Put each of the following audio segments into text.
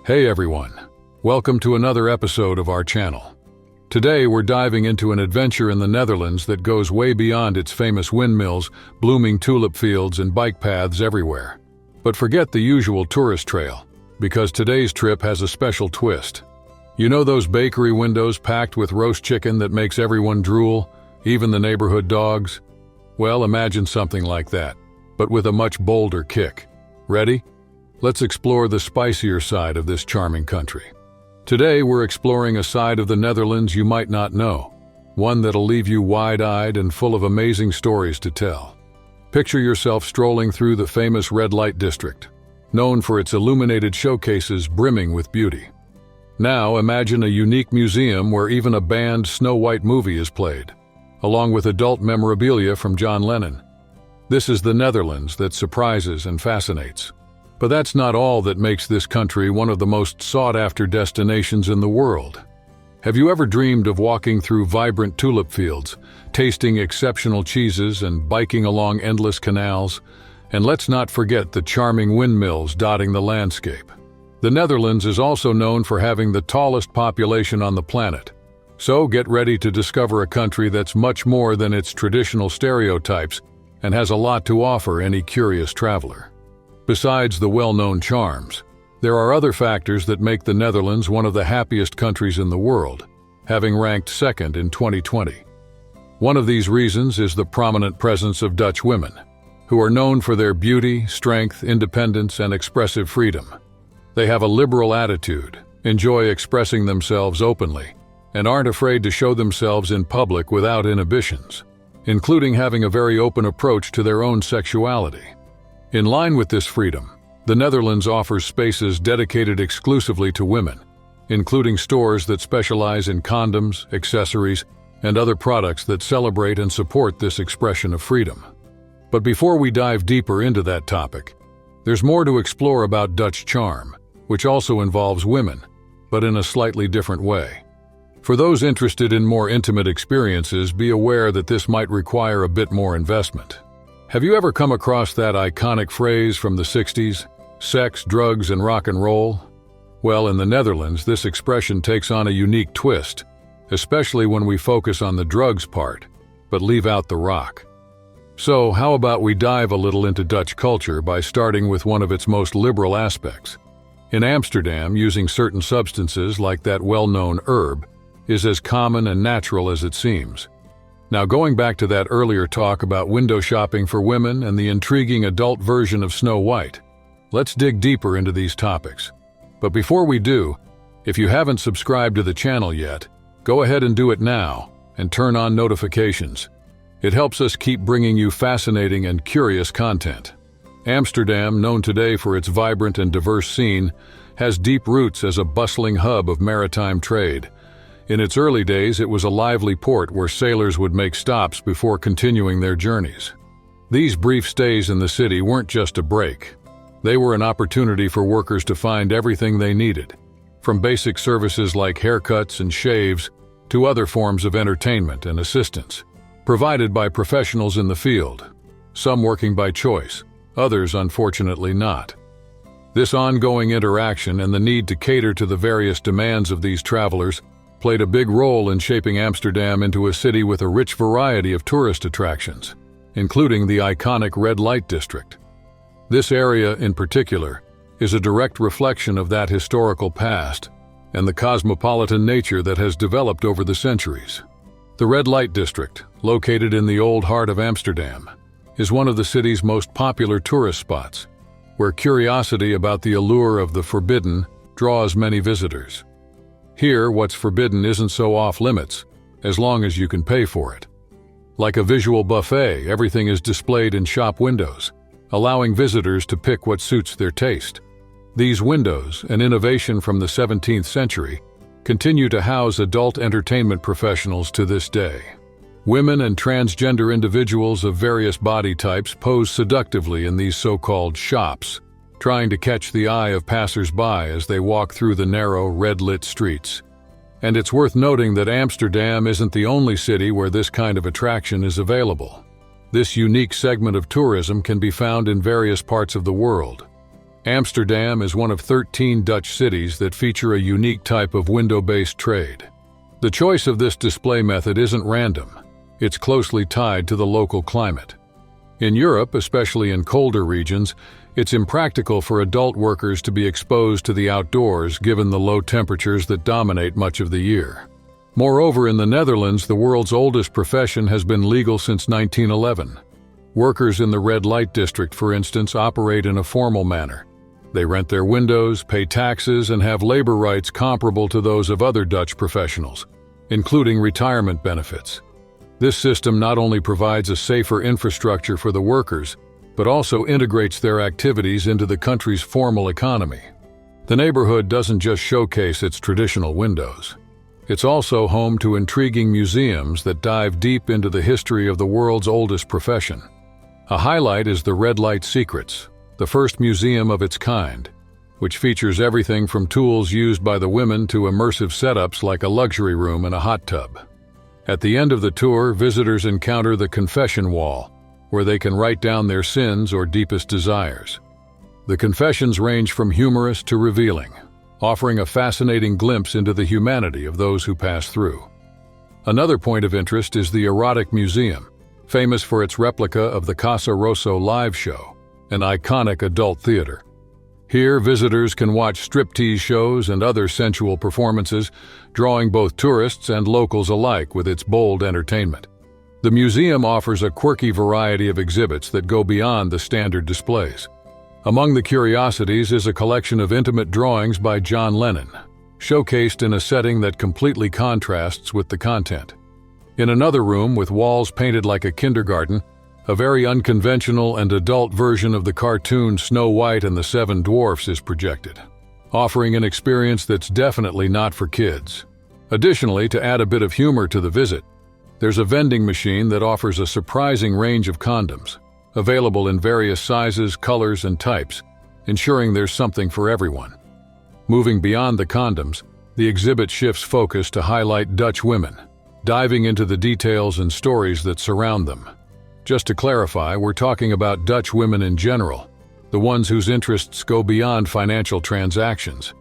Hey everyone, welcome to another episode of our channel. Today we're diving into an adventure in the Netherlands that goes way beyond its famous windmills, blooming tulip fields, and bike paths everywhere. But forget the usual tourist trail, because today's trip has a special twist. You know those bakery windows packed with roast chicken that makes everyone drool, even the neighborhood dogs? Well, imagine something like that, but with a much bolder kick. Ready? Let's explore the spicier side of this charming country. Today we're exploring a side of the Netherlands you might not know, one that'll leave you wide-eyed and full of amazing stories to tell. Picture yourself strolling through the famous red light district, known for its illuminated showcases brimming with beauty. Now imagine a unique museum where even a banned Snow White movie is played, along with adult memorabilia from John Lennon. This is the Netherlands that surprises and fascinates. But that's not all that makes this country one of the most sought-after destinations in the world. Have you ever dreamed of walking through vibrant tulip fields, tasting exceptional cheeses, and biking along endless canals? And let's not forget the charming windmills dotting the landscape. The Netherlands is also known for having the tallest population on the planet. So get ready to discover a country that's much more than its traditional stereotypes and has a lot to offer any curious traveler. Besides the well-known charms, there are other factors that make the Netherlands one of the happiest countries in the world, having ranked second in 2020. One of these reasons is the prominent presence of Dutch women, who are known for their beauty, strength, independence, and expressive freedom. They have a liberal attitude, enjoy expressing themselves openly, and aren't afraid to show themselves in public without inhibitions, including having a very open approach to their own sexuality. In line with this freedom, the Netherlands offers spaces dedicated exclusively to women, including stores that specialize in condoms, accessories, and other products that celebrate and support this expression of freedom. But before we dive deeper into that topic, there's more to explore about Dutch charm, which also involves women, but in a slightly different way. For those interested in more intimate experiences, be aware that this might require a bit more investment. Have you ever come across that iconic phrase from the 60s, sex, drugs, and rock and roll? Well, in the Netherlands, this expression takes on a unique twist, especially when we focus on the drugs part, but leave out the rock. So, how about we dive a little into Dutch culture by starting with one of its most liberal aspects? In Amsterdam, using certain substances like that well-known herb is as common and natural as it seems. Now, going back to that earlier talk about window shopping for women and the intriguing adult version of Snow White, let's dig deeper into these topics. But before we do, if you haven't subscribed to the channel yet, go ahead and do it now and turn on notifications. It helps us keep bringing you fascinating and curious content. Amsterdam, known today for its vibrant and diverse scene, has deep roots as a bustling hub of maritime trade. In its early days, it was a lively port where sailors would make stops before continuing their journeys. These brief stays in the city weren't just a break. They were an opportunity for workers to find everything they needed, from basic services like haircuts and shaves to other forms of entertainment and assistance, provided by professionals in the field, some working by choice, others unfortunately not. This ongoing interaction and the need to cater to the various demands of these travelers played a big role in shaping Amsterdam into a city with a rich variety of tourist attractions, including the iconic Red Light District. This area, in particular, is a direct reflection of that historical past and the cosmopolitan nature that has developed over the centuries. The Red Light District, located in the old heart of Amsterdam, is one of the city's most popular tourist spots, where curiosity about the allure of the forbidden draws many visitors. Here, what's forbidden isn't so off-limits, as long as you can pay for it. Like a visual buffet, everything is displayed in shop windows, allowing visitors to pick what suits their taste. These windows, an innovation from the 17th century, continue to house adult entertainment professionals to this day. Women and transgender individuals of various body types pose seductively in these so-called shops, trying to catch the eye of passers-by as they walk through the narrow, red-lit streets. And it's worth noting that Amsterdam isn't the only city where this kind of attraction is available. This unique segment of tourism can be found in various parts of the world. Amsterdam is one of 13 Dutch cities that feature a unique type of window-based trade. The choice of this display method isn't random. It's closely tied to the local climate. In Europe, especially in colder regions, it's impractical for adult workers to be exposed to the outdoors given the low temperatures that dominate much of the year. Moreover, in the Netherlands, the world's oldest profession has been legal since 1911. Workers in the red light district, for instance, operate in a formal manner. They rent their windows, pay taxes, and have labor rights comparable to those of other Dutch professionals, including retirement benefits. This system not only provides a safer infrastructure for the workers, but also integrates their activities into the country's formal economy. The neighborhood doesn't just showcase its traditional windows. It's also home to intriguing museums that dive deep into the history of the world's oldest profession. A highlight is the Red Light Secrets, the first museum of its kind, which features everything from tools used by the women to immersive setups like a luxury room and a hot tub. At the end of the tour, visitors encounter the confession wall, where they can write down their sins or deepest desires. The confessions range from humorous to revealing, offering a fascinating glimpse into the humanity of those who pass through. Another point of interest is the Erotic Museum, famous for its replica of the Casa Rosso live show, an iconic adult theater. Here, visitors can watch striptease shows and other sensual performances, drawing both tourists and locals alike with its bold entertainment. The museum offers a quirky variety of exhibits that go beyond the standard displays. Among the curiosities is a collection of intimate drawings by John Lennon, showcased in a setting that completely contrasts with the content. In another room, with walls painted like a kindergarten, a very unconventional and adult version of the cartoon Snow White and the Seven Dwarfs is projected, offering an experience that's definitely not for kids. Additionally, to add a bit of humor to the visit, there's a vending machine that offers a surprising range of condoms, available in various sizes, colors, and types, ensuring there's something for everyone. Moving beyond the condoms, the exhibit shifts focus to highlight Dutch women, diving into the details and stories that surround them. Just to clarify, we're talking about Dutch women in general, the ones whose interests go beyond financial transactions.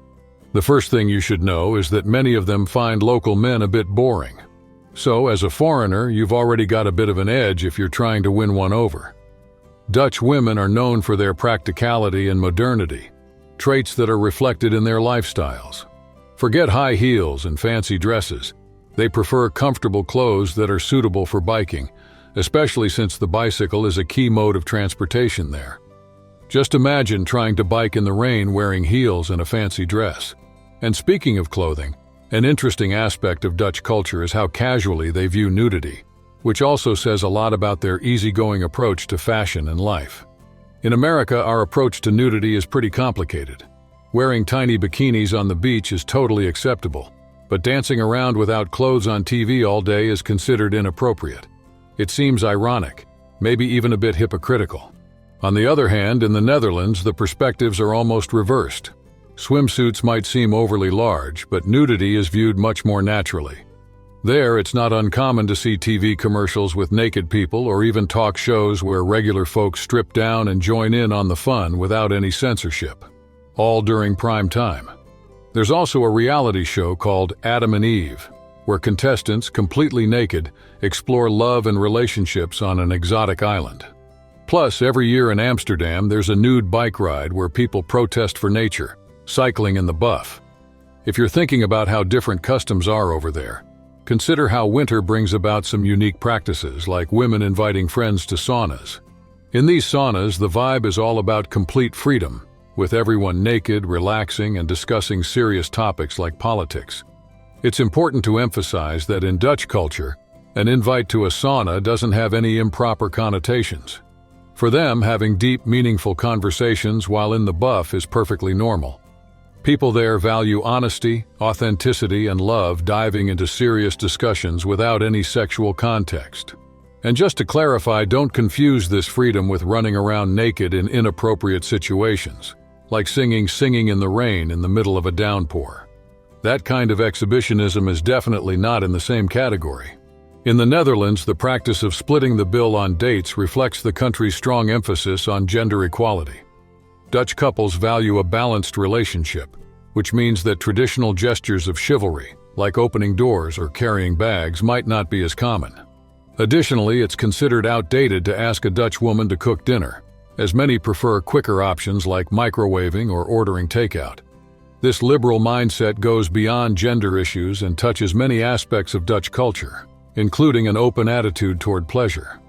The first thing you should know is that many of them find local men a bit boring. So, as a foreigner, you've already got a bit of an edge if you're trying to win one over. Dutch women are known for their practicality and modernity, traits that are reflected in their lifestyles. Forget high heels and fancy dresses. They prefer comfortable clothes that are suitable for biking, especially since the bicycle is a key mode of transportation there. Just imagine trying to bike in the rain wearing heels and a fancy dress. And speaking of clothing, an interesting aspect of Dutch culture is how casually they view nudity, which also says a lot about their easygoing approach to fashion and life. In America, our approach to nudity is pretty complicated. Wearing tiny bikinis on the beach is totally acceptable, but dancing around without clothes on TV all day is considered inappropriate. It seems ironic, maybe even a bit hypocritical. On the other hand, in the Netherlands, the perspectives are almost reversed. Swimsuits might seem overly large, but nudity is viewed much more naturally. There, it's not uncommon to see TV commercials with naked people or even talk shows where regular folks strip down and join in on the fun without any censorship, all during prime time. There's also a reality show called Adam and Eve, where contestants, completely naked, explore love and relationships on an exotic island. Plus, every year in Amsterdam, there's a nude bike ride where people protest for nature, cycling in the buff. If you're thinking about how different customs are over there, consider how winter brings about some unique practices, like women inviting friends to saunas. In these saunas, the vibe is all about complete freedom, with everyone naked, relaxing, and discussing serious topics like politics. It's important to emphasize that in Dutch culture, an invite to a sauna doesn't have any improper connotations. For them, having deep, meaningful conversations while in the buff is perfectly normal. People there value honesty, authenticity, and love, diving into serious discussions without any sexual context. And just to clarify, don't confuse this freedom with running around naked in inappropriate situations, like singing in the rain in the middle of a downpour. That kind of exhibitionism is definitely not in the same category. In the Netherlands, the practice of splitting the bill on dates reflects the country's strong emphasis on gender equality. Dutch couples value a balanced relationship, which means that traditional gestures of chivalry, like opening doors or carrying bags, might not be as common. Additionally, it's considered outdated to ask a Dutch woman to cook dinner, as many prefer quicker options like microwaving or ordering takeout. This liberal mindset goes beyond gender issues and touches many aspects of Dutch culture, including an open attitude toward pleasure.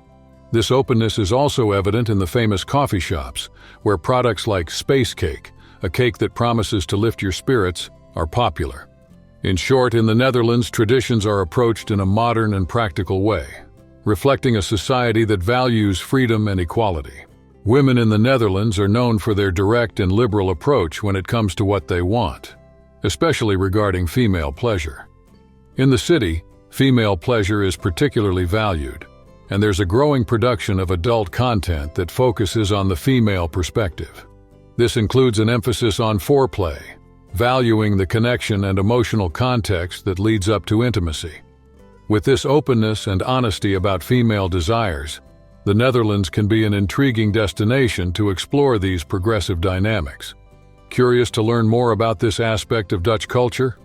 This openness is also evident in the famous coffee shops, where products like space cake, a cake that promises to lift your spirits, are popular. In short, in the Netherlands, traditions are approached in a modern and practical way, reflecting a society that values freedom and equality. Women in the Netherlands are known for their direct and liberal approach when it comes to what they want, especially regarding female pleasure. In the city, female pleasure is particularly valued, and there's a growing production of adult content that focuses on the female perspective. This includes an emphasis on foreplay, valuing the connection and emotional context that leads up to intimacy. With this openness and honesty about female desires, the Netherlands can be an intriguing destination to explore these progressive dynamics. Curious to learn more about this aspect of Dutch culture?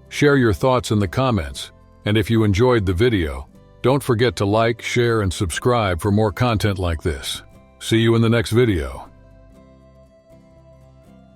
Share your thoughts in the comments, and if you enjoyed the video, don't forget to like, share, and subscribe for more content like this. See you in the next video.